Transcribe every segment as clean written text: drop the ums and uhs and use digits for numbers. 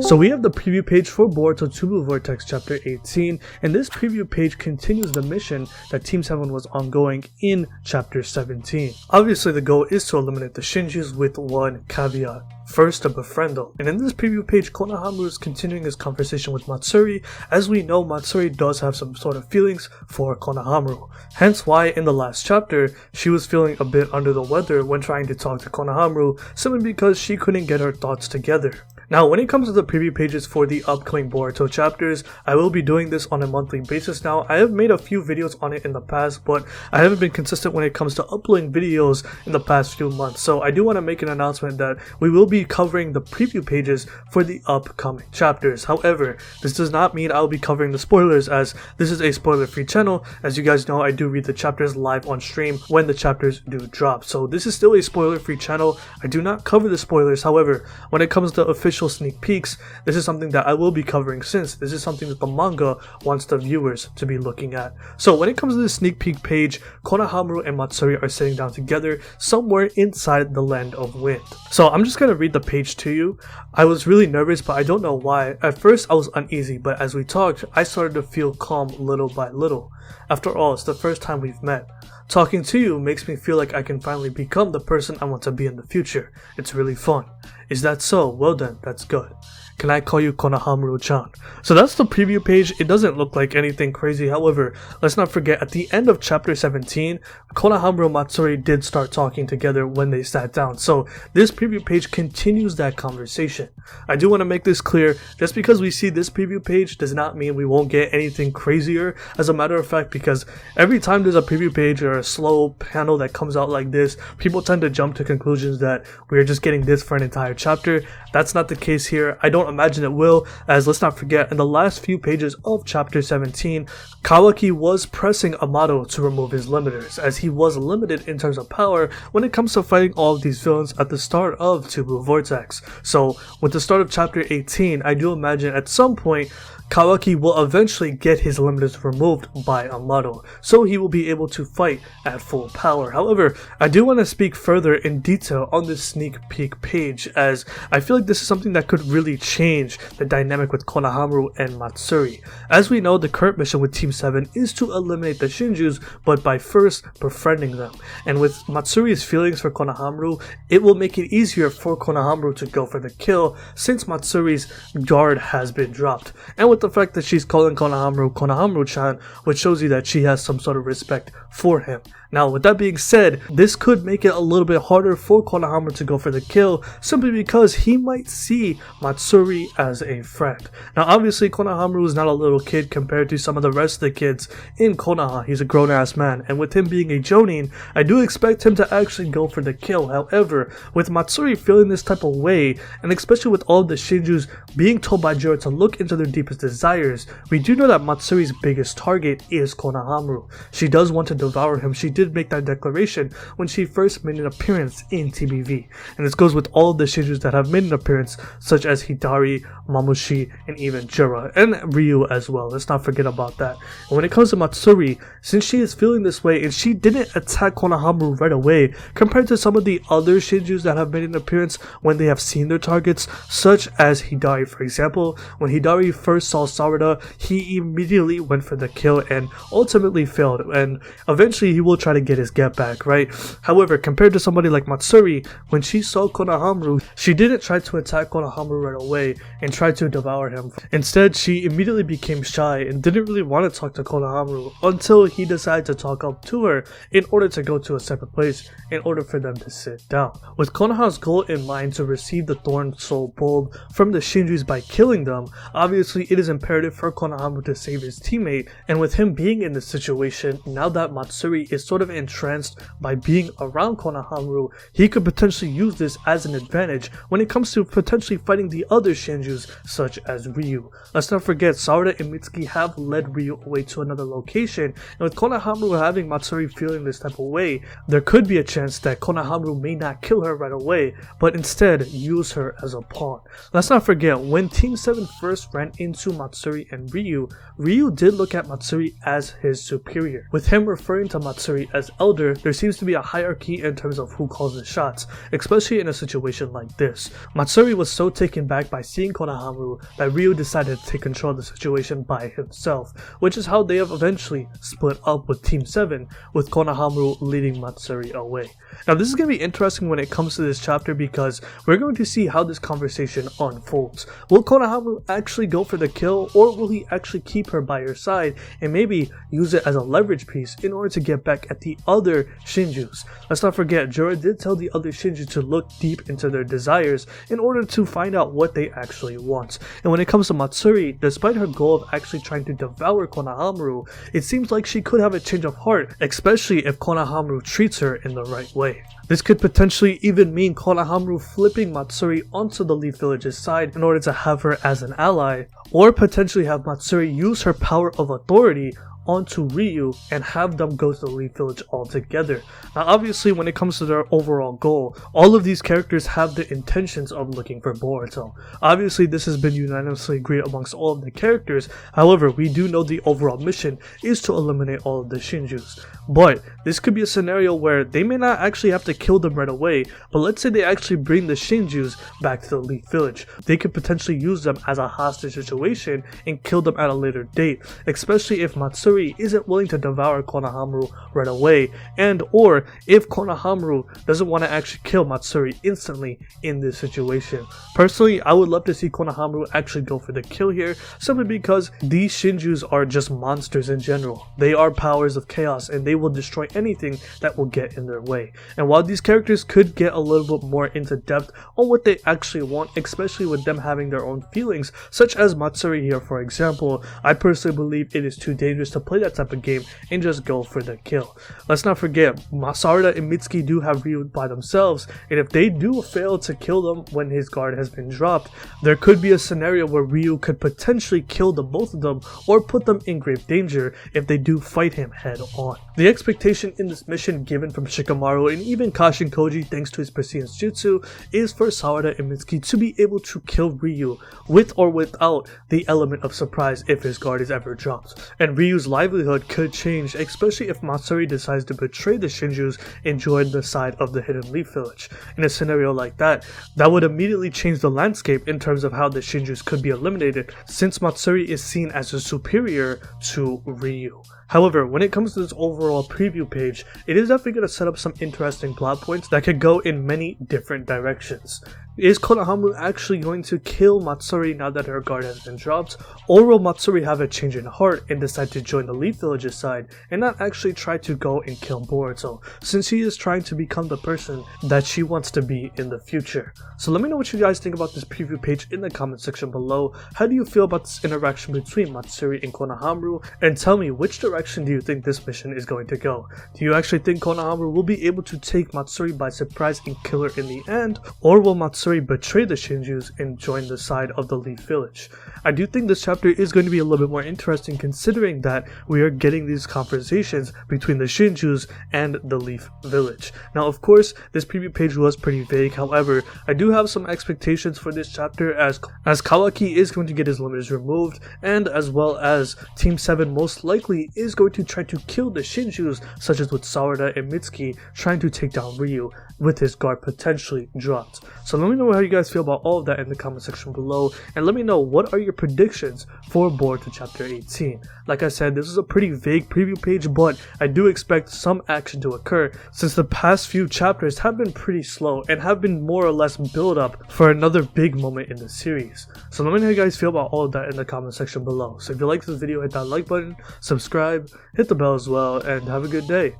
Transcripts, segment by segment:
So we have the preview page for Boruto 2 Blue Vortex chapter 18, and this preview page continues the mission that Team 7 was ongoing in chapter 17. Obviously the goal is to eliminate the Shinjus with one caveat. First, to befriend them. And in this preview page, Konohamaru is continuing his conversation with Matsuri. As we know, Matsuri does have some sort of feelings for Konohamaru. Hence why in the last chapter, she was feeling a bit under the weather when trying to talk to Konohamaru, simply because she couldn't get her thoughts together. Now, when it comes to the preview pages for the upcoming Boruto chapters, I will be doing this on a monthly basis now. I have made a few videos on it in the past, but I haven't been consistent when it comes to uploading videos in the past few months. So I do want to make an announcement that we will be covering the preview pages for the upcoming chapters. However, this does not mean I'll be covering the spoilers, as this is a spoiler-free channel. As you guys know, I do read the chapters live on stream when the chapters do drop. So this is still a spoiler-free channel. I do not cover the spoilers. However, when it comes to official sneak peeks, this is something that I will be covering, since this is something that the manga wants the viewers to be looking at. So when it comes to the sneak peek page, Konohamaru and Matsuri are sitting down together somewhere inside the Land of Wind. So I'm just gonna read the page to you. I was really nervous, but I don't know why. At first I was uneasy, but as we talked, I started to feel calm little by little. After all, it's the first time we've met. Talking to you makes me feel like I can finally become the person I want to be in the future. It's really fun. Is that so? Well then, that's good. Can I call you Konohamaru-chan? So that's the preview page. It doesn't look like anything crazy. However, let's not forget, at the end of chapter 17, Konohamaru and Matsuri did start talking together when they sat down. So this preview page continues that conversation. I do want to make this clear. Just because we see this preview page does not mean we won't get anything crazier. As a matter of fact, because every time there's a preview page or a slow panel that comes out like this, people tend to jump to conclusions that we're just getting this for an entire chapter. That's not the case here. I don't imagine it will, as let's not forget, in the last few pages of chapter 17, Kawaki was pressing Amado to remove his limiters, as he was limited in terms of power when it comes to fighting all of these villains at the start of 2 Blue Vortex. So with the start of chapter 18, I do imagine at some point Kawaki will eventually get his limiters removed by Amado, so he will be able to fight at full power. However, I do want to speak further in detail on this sneak peek page, as I feel like this is something that could really change the dynamic with Konohamaru and Matsuri. As we know, the current mission with Team 7 is to eliminate the Shinjus, but by first befriending them. And with Matsuri's feelings for Konohamaru, it will make it easier for Konohamaru to go for the kill, since Matsuri's guard has been dropped. And with the fact that she's calling Konohamaru Konohamaru-chan, which shows you that she has some sort of respect for him. Now, with that being said, this could make it a little bit harder for Konohamaru to go for the kill, simply because he might see Matsuri as a friend. Now, obviously, Konohamaru is not a little kid compared to some of the rest of the kids in Konoha. He's a grown-ass man, and with him being a Jonin, I do expect him to actually go for the kill. However, with Matsuri feeling this type of way, and especially with all the Shinjus being told by Jiro to look into their deepest desires, we do know that Matsuri's biggest target is Konohamaru. She does want to devour him. She did make that declaration when she first made an appearance in TBV, and this goes with all of the Shinjus that have made an appearance, such as Hidari, Mamushi, and even Jura, and Ryu as well. Let's not forget about that. And when it comes to Matsuri, since she is feeling this way and she didn't attack Konohamaru right away compared to some of the other Shinjus that have made an appearance when they have seen their targets, such as Hidari, for example. When Hidari first saw Sarada, he immediately went for the kill and ultimately failed, and eventually he will try to get his get back, right? However, compared to somebody like Matsuri, when she saw Konohamaru, she didn't try to attack Konohamaru right away and try to devour him. Instead, she immediately became shy and didn't really want to talk to Konohamaru until he decided to talk up to her in order to go to a separate place in order for them to sit down. With Konoha's goal in mind to receive the Thorn Soul Bulb from the Shinjus by killing them, obviously it is imperative for Konohamaru to save his teammate, and with him being in this situation, now that Matsuri is sort of entranced by being around Konohamaru, he could potentially use this as an advantage when it comes to potentially fighting the other Shinjus, such as Ryu. Let's not forget, Sarada and Mitsuki have led Ryu away to another location, and with Konohamaru having Matsuri feeling this type of way, there could be a chance that Konohamaru may not kill her right away, but instead use her as a pawn. Let's not forget, when Team 7 first ran into between Matsuri and Ryu, Ryu did look at Matsuri as his superior. With him referring to Matsuri as elder, there seems to be a hierarchy in terms of who calls the shots, especially in a situation like this. Matsuri was so taken back by seeing Konohamaru that Ryu decided to take control of the situation by himself, which is how they have eventually split up with Team 7, with Konohamaru leading Matsuri away. Now this is going to be interesting when it comes to this chapter because we're going to see how this conversation unfolds. Will Konohamaru actually go for the kill, or will he actually keep her by her side and maybe use it as a leverage piece in order to get back at the other Shinjus? Let's not forget, Jura did tell the other Shinju to look deep into their desires in order to find out what they actually want. And when it comes to Matsuri, despite her goal of actually trying to devour Konohamaru, it seems like she could have a change of heart, especially if Konohamaru treats her in the right way. This could potentially even mean Konohamaru flipping Matsuri onto the Leaf Village's side in order to have her as an ally, or potentially have Matsuri use her power of authority onto Ryu and have them go to the Leaf Village altogether. Now obviously when it comes to their overall goal, all of these characters have the intentions of looking for Boruto. Obviously this has been unanimously agreed amongst all of the characters, however we do know the overall mission is to eliminate all of the Shinjus. But this could be a scenario where they may not actually have to kill them right away, but let's say they actually bring the Shinjus back to the Leaf Village. They could potentially use them as a hostage situation and kill them at a later date, especially if Matsuri isn't willing to devour Konohamaru right away, and or if Konohamaru doesn't want to actually kill Matsuri instantly in this situation. Personally, I would love to see Konohamaru actually go for the kill here, simply because these Shinjus are just monsters in general. They are powers of chaos and they will destroy anything that will get in their way. And while these characters could get a little bit more into depth on what they actually want, especially with them having their own feelings, such as Matsuri here for example, I personally believe it is too dangerous to play that type of game and just go for the kill. Let's not forget, Sarada and Mitsuki do have Ryu by themselves, and if they do fail to kill them when his guard has been dropped, there could be a scenario where Ryu could potentially kill the both of them or put them in grave danger if they do fight him head on. The expectation in this mission given from Shikamaru and even Kashin Koji thanks to his prescience jutsu is for Sarada and Mitsuki to be able to kill Ryu with or without the element of surprise if his guard is ever dropped. And Ryu's livelihood could change, especially if Matsuri decides to betray the Shinjus and join the side of the Hidden Leaf Village. In a scenario like that would immediately change the landscape in terms of how the Shinjus could be eliminated, since Matsuri is seen as a superior to Ryu. However, when it comes to this overall preview page, it is definitely going to set up some interesting plot points that could go in many different directions. Is Konohamaru actually going to kill Matsuri now that her guard has been dropped? Or will Matsuri have a change in heart and decide to join the Leaf Village's side and not actually try to go and kill Boruto, since she is trying to become the person that she wants to be in the future? So let me know what you guys think about this preview page in the comment section below. How do you feel about this interaction between Matsuri and Konohamaru? And tell me, which direction do you think this mission is going to go? Do you actually think Konohamaru will be able to take Matsuri by surprise and kill her in the end? Or will Matsuri betray the Shinjus and join the side of the Leaf Village? I do think this chapter is going to be a little bit more interesting, considering that we are getting these conversations between the Shinjus and the Leaf Village. Now of course this preview page was pretty vague, however I do have some expectations for this chapter as Kawaki is going to get his limiters removed, and as well as Team 7 most likely is going to try to kill the Shinjus, such as with Sarada and Mitsuki trying to take down Ryu with his guard potentially dropped. So let me know how you guys feel about all of that in the comment section below, and let me know what are your predictions for Boruto chapter 18. Like I said, this is a pretty vague preview page, but I do expect some action to occur since the past few chapters have been pretty slow and have been more or less build up for another big moment in the series. So let me know how you guys feel about all of that in the comment section below. So if you like this video, hit that like button, subscribe, hit the bell as well, and have a good day.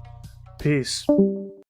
Peace.